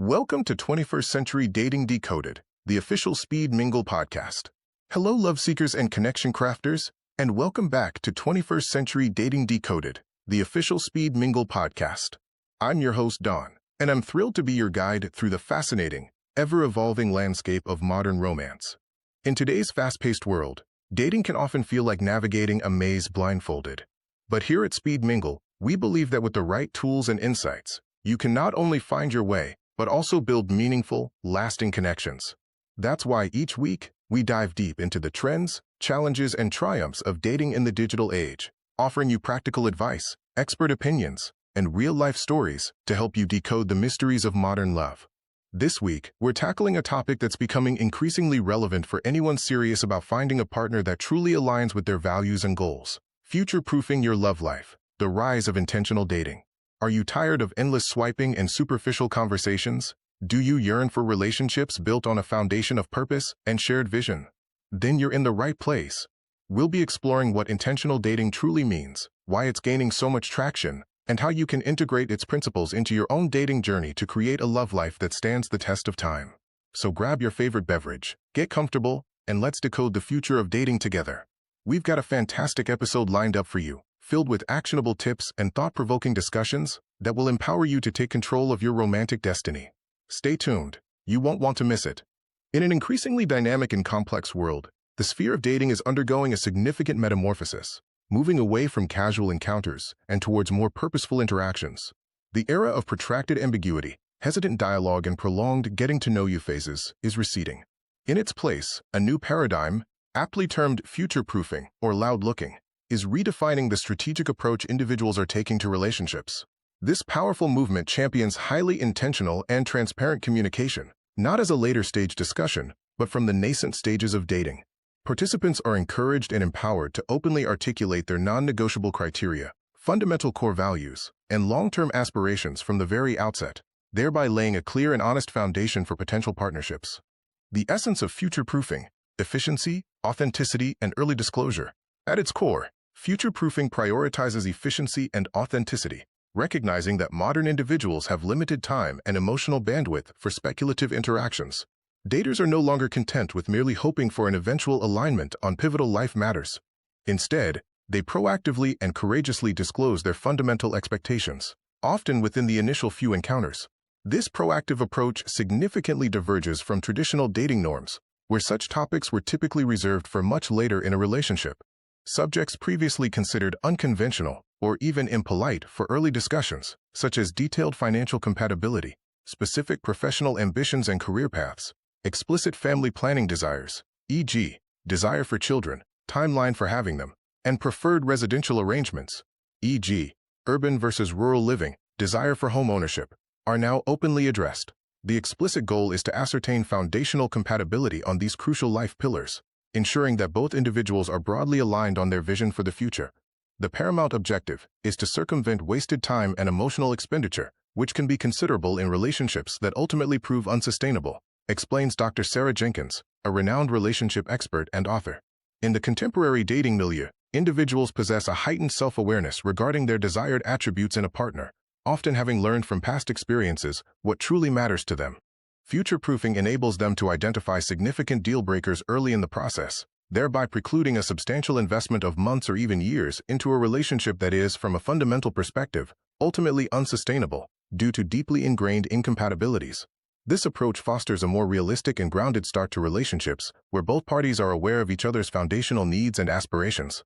Welcome to 21st Century Dating Decoded, the official Speed Mingle Podcast. Hello, love seekers and connection crafters, and welcome back to 21st Century Dating Decoded, the official Speed Mingle Podcast. I'm your host, Don, and I'm thrilled to be your guide through the fascinating, ever-evolving landscape of modern romance. In today's fast-paced world, dating can often feel like navigating a maze blindfolded. But here at Speed Mingle, we believe that with the right tools and insights, you can not only find your way, but also build meaningful, lasting connections. That's why each week, we dive deep into the trends, challenges, and triumphs of dating in the digital age, offering you practical advice, expert opinions, and real-life stories to help you decode the mysteries of modern love. This week, we're tackling a topic that's becoming increasingly relevant for anyone serious about finding a partner that truly aligns with their values and goals. Future-proofing your love life, the rise of intentional dating. Are you tired of endless swiping and superficial conversations? Do you yearn for relationships built on a foundation of purpose and shared vision? Then you're in the right place. We'll be exploring what intentional dating truly means, why it's gaining so much traction, and how you can integrate its principles into your own dating journey to create a love life that stands the test of time. So grab your favorite beverage, get comfortable, and let's decode the future of dating together. We've got a fantastic episode lined up for you, filled with actionable tips and thought-provoking discussions that will empower you to take control of your romantic destiny. Stay tuned. You won't want to miss it. In an increasingly dynamic and complex world, the sphere of dating is undergoing a significant metamorphosis, moving away from casual encounters and towards more purposeful interactions. The era of protracted ambiguity, hesitant dialogue, and prolonged getting-to-know-you phases is receding. In its place, a new paradigm, aptly termed future-proofing or loud-looking, is redefining the strategic approach individuals are taking to relationships. This powerful movement champions highly intentional and transparent communication, not as a later-stage discussion, but from the nascent stages of dating. Participants are encouraged and empowered to openly articulate their non-negotiable criteria, fundamental core values, and long-term aspirations from the very outset, thereby laying a clear and honest foundation for potential partnerships. The essence of future-proofing: efficiency, authenticity, and early disclosure. At its core, future-proofing prioritizes efficiency and authenticity, recognizing that modern individuals have limited time and emotional bandwidth for speculative interactions. Daters are no longer content with merely hoping for an eventual alignment on pivotal life matters. Instead, they proactively and courageously disclose their fundamental expectations, often within the initial few encounters. This proactive approach significantly diverges from traditional dating norms, where such topics were typically reserved for much later in a relationship. Subjects previously considered unconventional or even impolite for early discussions, such as detailed financial compatibility, specific professional ambitions and career paths, explicit family planning desires, e.g., desire for children, timeline for having them, and preferred residential arrangements, e.g., urban versus rural living, desire for home ownership, are now openly addressed. The explicit goal is to ascertain foundational compatibility on these crucial life pillars, ensuring that both individuals are broadly aligned on their vision for the future. The paramount objective is to circumvent wasted time and emotional expenditure, which can be considerable in relationships that ultimately prove unsustainable, explains Dr. Sarah Jenkins, a renowned relationship expert and author. In the contemporary dating milieu, individuals possess a heightened self-awareness regarding their desired attributes in a partner, often having learned from past experiences what truly matters to them. Future-proofing enables them to identify significant deal-breakers early in the process, thereby precluding a substantial investment of months or even years into a relationship that is, from a fundamental perspective, ultimately unsustainable due to deeply ingrained incompatibilities. This approach fosters a more realistic and grounded start to relationships where both parties are aware of each other's foundational needs and aspirations.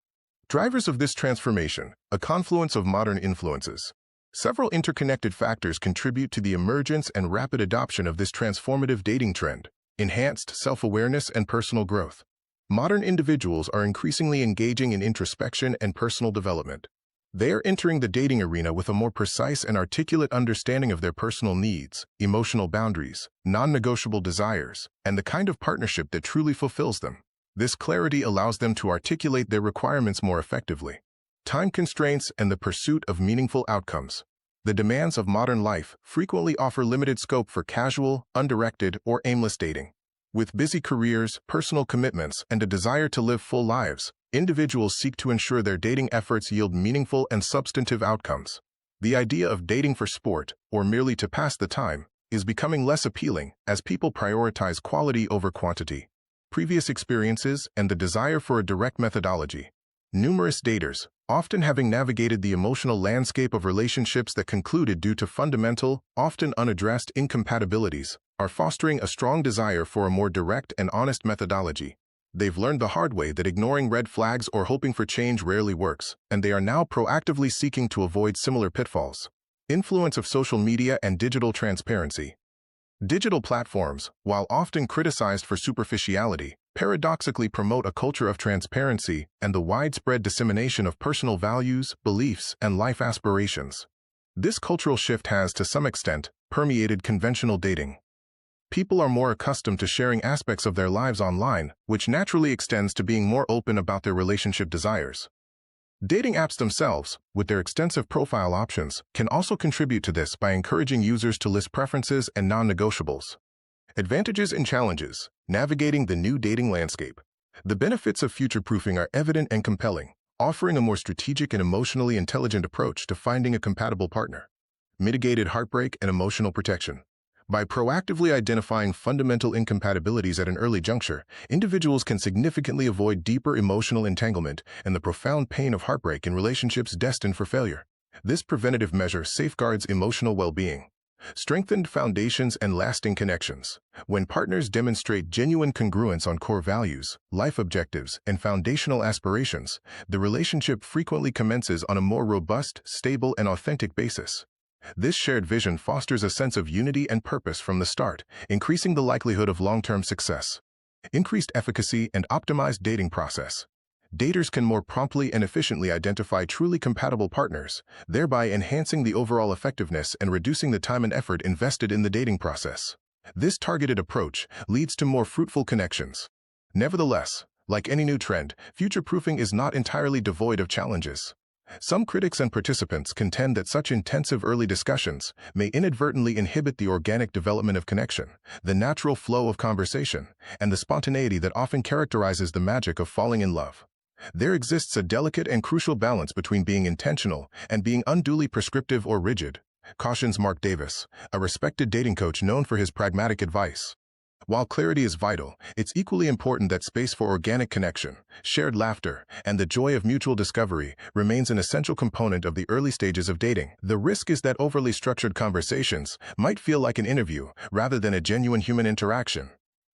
Drivers of this transformation: a confluence of modern influences. Several interconnected factors contribute to the emergence and rapid adoption of this transformative dating trend: enhanced self-awareness and personal growth. Modern individuals are increasingly engaging in introspection and personal development. They are entering the dating arena with a more precise and articulate understanding of their personal needs, emotional boundaries, non-negotiable desires, and the kind of partnership that truly fulfills them. This clarity allows them to articulate their requirements more effectively. Time constraints and the pursuit of meaningful outcomes. The demands of modern life frequently offer limited scope for casual, undirected, or aimless dating. With busy careers, personal commitments, and a desire to live full lives, individuals seek to ensure their dating efforts yield meaningful and substantive outcomes. The idea of dating for sport, or merely to pass the time, is becoming less appealing as people prioritize quality over quantity, previous experiences, and the desire for a direct methodology. Numerous daters, often having navigated the emotional landscape of relationships that concluded due to fundamental, often unaddressed incompatibilities, are fostering a strong desire for a more direct and honest methodology. They've learned the hard way that ignoring red flags or hoping for change rarely works, and they are now proactively seeking to avoid similar pitfalls. Influence of social media and digital transparency. Digital platforms, while often criticized for superficiality, paradoxically promote a culture of transparency and the widespread dissemination of personal values, beliefs, and life aspirations. This cultural shift has, to some extent, permeated conventional dating. People are more accustomed to sharing aspects of their lives online, which naturally extends to being more open about their relationship desires. Dating apps themselves, with their extensive profile options, can also contribute to this by encouraging users to list preferences and non-negotiables. Advantages and challenges. Navigating the new dating landscape. The benefits of future-proofing are evident and compelling, offering a more strategic and emotionally intelligent approach to finding a compatible partner. Mitigated heartbreak and emotional protection. By proactively identifying fundamental incompatibilities at an early juncture, individuals can significantly avoid deeper emotional entanglement and the profound pain of heartbreak in relationships destined for failure. This preventative measure safeguards emotional well-being. Strengthened foundations and lasting connections. When partners demonstrate genuine congruence on core values, life objectives, and foundational aspirations, the relationship frequently commences on a more robust, stable, and authentic basis. This shared vision fosters a sense of unity and purpose from the start, increasing the likelihood of long-term success. Increased efficacy and optimized dating process. Daters can more promptly and efficiently identify truly compatible partners, thereby enhancing the overall effectiveness and reducing the time and effort invested in the dating process. This targeted approach leads to more fruitful connections. Nevertheless, like any new trend, future-proofing is not entirely devoid of challenges. Some critics and participants contend that such intensive early discussions may inadvertently inhibit the organic development of connection, the natural flow of conversation, and the spontaneity that often characterizes the magic of falling in love. There exists a delicate and crucial balance between being intentional and being unduly prescriptive or rigid, cautions Mark Davis, a respected dating coach known for his pragmatic advice. While clarity is vital, it's equally important that space for organic connection, shared laughter, and the joy of mutual discovery remains an essential component of the early stages of dating. The risk is that overly structured conversations might feel like an interview rather than a genuine human interaction.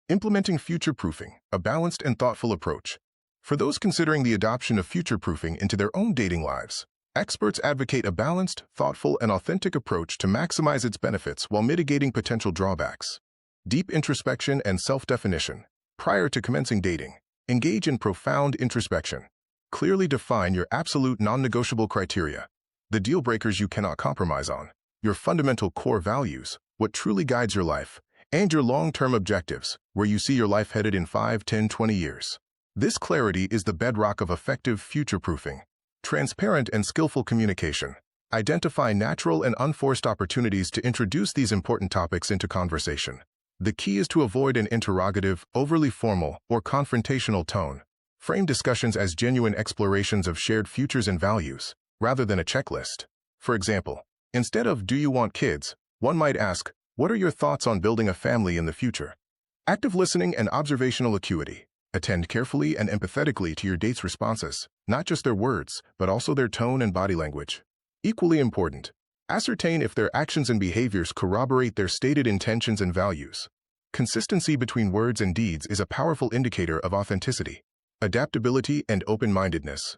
Implementing future-proofing, a balanced and thoughtful approach. For those considering the adoption of future-proofing into their own dating lives, experts advocate a balanced, thoughtful, and authentic approach to maximize its benefits while mitigating potential drawbacks. Deep introspection and self-definition. Prior to commencing dating, engage in profound introspection. Clearly define your absolute non-negotiable criteria, the deal breakers you cannot compromise on, your fundamental core values, what truly guides your life, and your long-term objectives, where you see your life headed in 5, 10, 20 years. This clarity is the bedrock of effective future-proofing. Transparent and skillful communication. Identify natural and unforced opportunities to introduce these important topics into conversation. The key is to avoid an interrogative, overly formal, or confrontational tone. Frame discussions as genuine explorations of shared futures and values, rather than a checklist. For example, instead of "Do you want kids?" one might ask, "What are your thoughts on building a family in the future?" Active listening and observational acuity. Attend carefully and empathetically to your date's responses, not just their words, but also their tone and body language. Equally important, ascertain if their actions and behaviors corroborate their stated intentions and values. Consistency between words and deeds is a powerful indicator of authenticity. Adaptability and open-mindedness.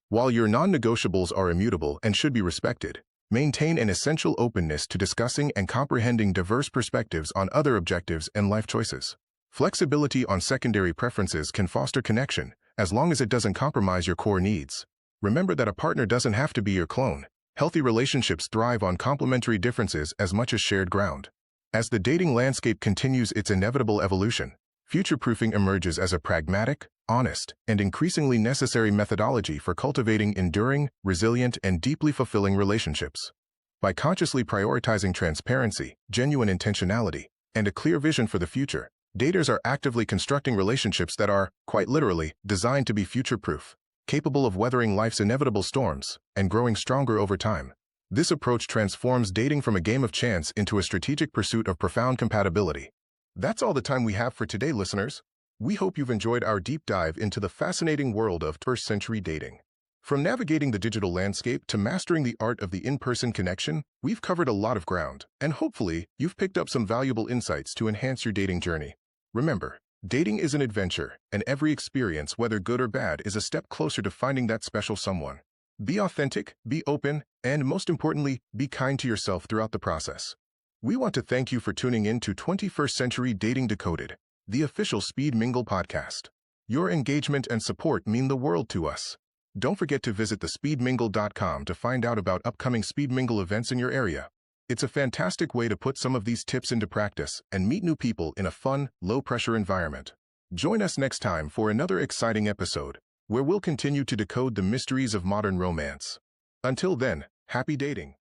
While your non-negotiables are immutable and should be respected, maintain an essential openness to discussing and comprehending diverse perspectives on other objectives and life choices. Flexibility on secondary preferences can foster connection, as long as it doesn't compromise your core needs. Remember that a partner doesn't have to be your clone. Healthy relationships thrive on complementary differences as much as shared ground. As the dating landscape continues its inevitable evolution, future-proofing emerges as a pragmatic, honest, and increasingly necessary methodology for cultivating enduring, resilient, and deeply fulfilling relationships. By consciously prioritizing transparency, genuine intentionality, and a clear vision for the future, daters are actively constructing relationships that are, quite literally, designed to be future-proof, capable of weathering life's inevitable storms and growing stronger over time. This approach transforms dating from a game of chance into a strategic pursuit of profound compatibility. That's all the time we have for today, listeners. We hope you've enjoyed our deep dive into the fascinating world of first-century dating. From navigating the digital landscape to mastering the art of the in-person connection, we've covered a lot of ground, and hopefully, you've picked up some valuable insights to enhance your dating journey. Remember, dating is an adventure, and every experience, whether good or bad, is a step closer to finding that special someone. Be authentic, be open, and most importantly, be kind to yourself throughout the process. We want to thank you for tuning in to 21st Century Dating Decoded, the official Speed Mingle podcast. Your engagement and support mean the world to us. Don't forget to visit thespeedmingle.com to find out about upcoming Speed Mingle events in your area. It's a fantastic way to put some of these tips into practice and meet new people in a fun, low-pressure environment. Join us next time for another exciting episode, where we'll continue to decode the mysteries of modern romance. Until then, happy dating.